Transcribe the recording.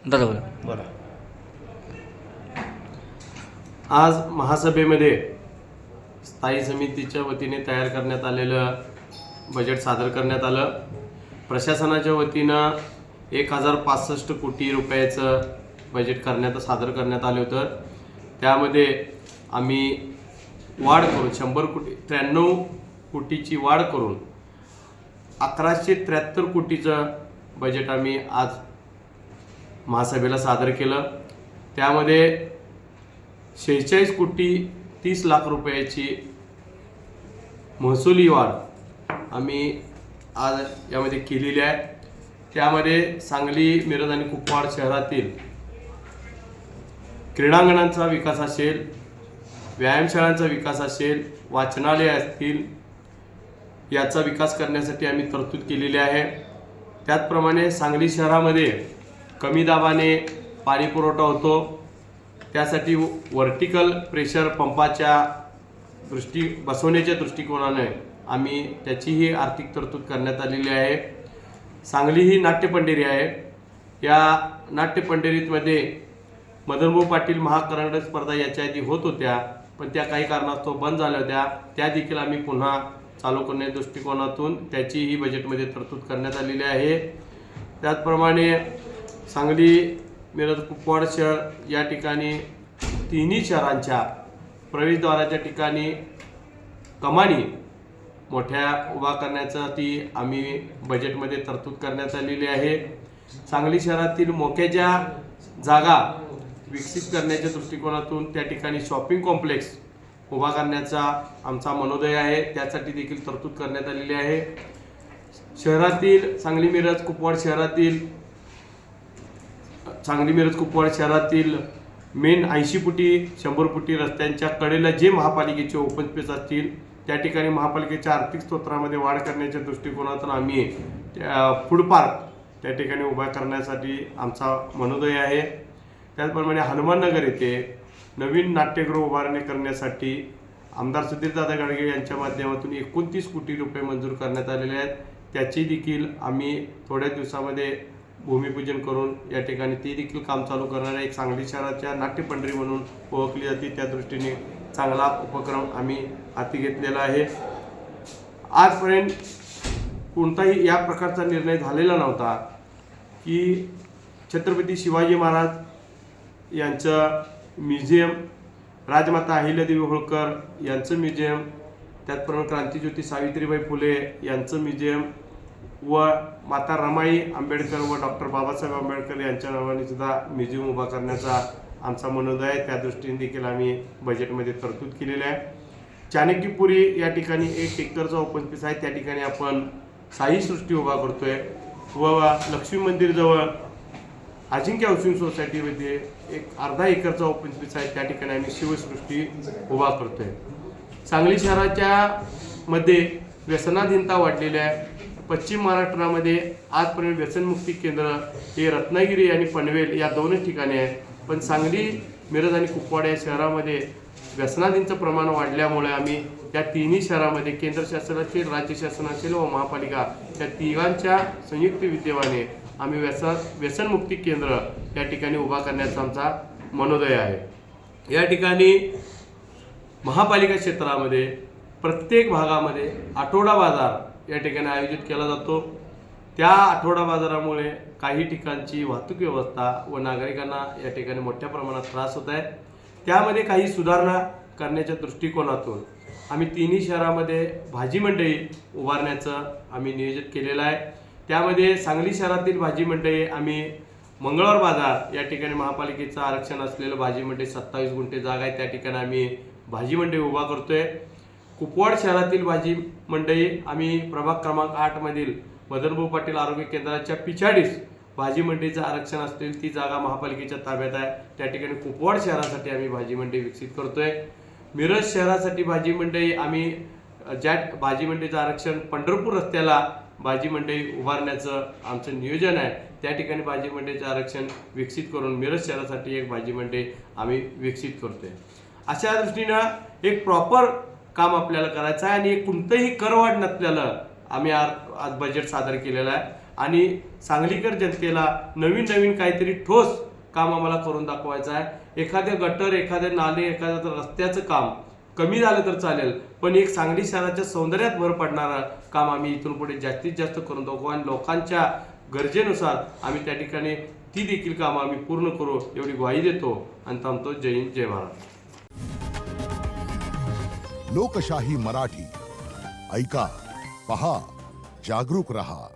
दादा बोला. बरं. आज महासभेमध्ये स्थायी समितीच्या वतीने तयार करण्यात आलेलं बजेट सादर करण्यात आलं. प्रशासनाच्या वतीनं 1065 कोटी रुपयाचं बजेट सादर करण्यात आलं होतं. त्यामध्ये आम्ही वाढ करून 193 कोटीची वाढ करून 1173 कोटीचं बजेट आम्ही आज महासभेला सादर केलं. त्यामध्ये 46 कोटी 30 लाख रुपयाची महसुली वाढ आम्ही आज यामध्ये केलेली आहे. त्यामध्ये सांगली, मिरज आणि कुपवाड शहरातील क्रीडांगणांचा विकास असेल, व्यायामशाळांचा विकास असेल, वाचनालय असतील, याचा विकास करण्यासाठी आम्ही तरतूद केलेली आहे. त्याचप्रमाणे सांगली शहरामध्ये कमी दाबाने पाणी पुरवठा होतो, त्यासाठी व्हर्टिकल प्रेशर पंपाच्या बसवण्याच्या दृष्टिकोनाने आम्ही त्याचीही आर्थिक तरतूद करण्यात आलेली आहे. सांगली ही नाट्यपंढरी आहे. या नाट्यपंढरीमध्ये मदनभाऊ पाटील महाकरंडक स्पर्धा याच्या आधी होत होत्या, पण त्या काही कारणास्तव बंद झाल्या होत्या. त्या देखील आम्ही पुन्हा चालू करण्याच्या दृष्टिकोनातून त्याचीही बजेटमध्ये तरतूद करण्यात आलेली आहे. त्याचप्रमाणे सांगली, मिरज, कुपवाड शहर या ठिकाणी तिन्ही शहरांच्या प्रवेशद्वाराच्या ठिकाणी कमानी मोठ्या उभा करण्यासाठी आम्ही बजेटमध्ये तरतूद करण्यात आलेली आहे. सांगली शहरातील मोक्याच्या जागा विकसित करण्याच्या दृष्टिकोनातून त्या ठिकाणी शॉपिंग कॉम्प्लेक्स उभा करण्याचा आमचा मनोदय आहे. त्यासाठी देखील तरतूद करण्यात आलेली आहे. शहरातील सांगली, मिरज, कुपवाड शहरातील मेन 80 फुटी 100 फुटी रस्त्यांच्या कडेला जे महापालिकेचे ओपन स्पेस असतील त्या ठिकाणी महापालिकेच्या आर्थिक स्तोत्रामध्ये वाढ करण्याच्या दृष्टिकोनातून आम्ही फूड पार्क त्या ठिकाणी उभा करण्यासाठी आमचा मनोदय आहे. त्याचप्रमाणे हनुमाननगर येथे नवीन नाट्यगृह उभारणी करण्यासाठी आमदार सुधीरदादा गाडगे यांच्या माध्यमातून 29 कोटी रुपये मंजूर करण्यात आलेले आहेत. त्याची देखील आम्ही थोड्या दिवसामध्ये भूमिपूजन करून या ठिकाणी ती देखील काम चालू करणाऱ्या एक सांगली शहराच्या नाट्यपंढरी म्हणून ओळखली जाते. त्या दृष्टीने चांगला उपक्रम आम्ही हाती घेतलेला आहे. आजपर्यंत कोणताही या प्रकारचा निर्णय झालेला नव्हता की छत्रपती शिवाजी महाराज यांचं म्युझियम, राजमाता अहिल्यादेवी होळकर यांचं म्युझियम, त्याचप्रमाणे क्रांतिज्योती सावित्रीबाई फुले यांचं म्युझियम व माता रमाई आंबेडकर व डॉक्टर बाबासाहेब आंबेडकर यांच्या नावाने सुद्धा म्युझियम उभा करण्याचा आमचा मनोदय आहे. त्या दृष्टीने देखील आम्ही बजेटमध्ये तरतूद केलेली आहे. चाणक्यपुरी या ठिकाणी 1 एकरचा ओपन स्पेस आहे, त्या ठिकाणी आपण साई सृष्टी उभा करतोय व लक्ष्मी मंदिरजवळ अजिंक्य हाऊसिंग सोसायटीमध्ये एक अर्धा एकरचा ओपन स्पेस आहे, त्या ठिकाणी आम्ही शिवसृष्टी उभा करतोय. सांगली शहराच्या मध्ये व्यसनाधीनता वाढलेली आहे. पश्चिम महाराष्ट्रामध्ये आजपर्यंत व्यसनमुक्ती केंद्र हे रत्नागिरी आणि पनवेल या 2च ठिकाणी आहे, पण सांगली, मिरज आणि कुपवाड या शहरामध्ये व्यसनाधीनचं प्रमाण वाढल्यामुळे आम्ही त्या तिन्ही शहरामध्ये केंद्र शासन असेल, राज्य शासन असेल व महापालिका या तिघांच्या संयुक्त विद्यमाने आम्ही व्यसनमुक्ती केंद्र या ठिकाणी उभा करण्याचा आमचा मनोदय आहे. या ठिकाणी महापालिका क्षेत्रामध्ये प्रत्येक भागामध्ये आठवडा बाजार या ठिकाणी आयोजित केला जातो. त्या आठवडा बाजारामुळे काही ठिकाणची वाहतूक व्यवस्था व नागरिकांना या ठिकाणी मोठ्या प्रमाणात त्रास होत आहे. त्यामध्ये काही सुधारणा करण्याच्या दृष्टिकोनातून आम्ही तिन्ही शहरामध्ये भाजी मंडई उभारण्याचं आम्ही नियोजित केलेलं आहे. त्यामध्ये सांगली शहरातील भाजी मंडई आम्ही मंगळवार बाजार या ठिकाणी महापालिकेचं आरक्षण असलेलं भाजी मंडई 27 गुंठे जागा आहे, त्या ठिकाणी आम्ही भाजी मंडई उभा करतोय. कुपवाड शहरातील भाजी मंडई आम्ही प्रभाग क्रमांक 8 मधील मदनभाऊ पाटील आरोग्य केंद्राच्या पिछाडीस भाजी मंडईचं आरक्षण असलेली ती जागा महापालिकेच्या ताब्यात आहे, त्या ठिकाणी कुपवाड शहरासाठी आम्ही भाजी मंडई विकसित करतोय. मिरज शहरासाठी भाजी मंडई आम्ही ज्या भाजी मंडईचं आरक्षण पंढरपूर रस्त्याला भाजी मंडई उभारण्याचं आमचं नियोजन आहे, त्या ठिकाणी भाजी मंडईचं आरक्षण विकसित करून मिरज शहरासाठी एक भाजी मंडई आम्ही विकसित करतोय. अशा दृष्टीनं एक प्रॉपर काम आपल्याला करायचं आहे आणि कोणतंही करवाढ नसलेलं आम्ही आज बजेट सादर केलेलं आहे. आणि सांगलीकर जनतेला नवीन नवीन काहीतरी ठोस काम आम्हाला करून दाखवायचं आहे. एखाद्या गटर, एखाद्या नाले, एखाद्या रस्त्याचं काम कमी झालं तर चालेल, पण एक सांगली शहराच्या सौंदर्यात भर पडणारं काम आम्ही इथून पुढे जास्तीत जास्त करून दाखवू आणि लोकांच्या गरजेनुसार आम्ही त्या ठिकाणी ती देखील कामं आम्ही पूर्ण करू एवढी ग्वाही देतो आणि थांबतो. जय हिंद, जय महाराष्ट्र. लोकशाही मराठी ऐका, पहा, जागरूक रहा.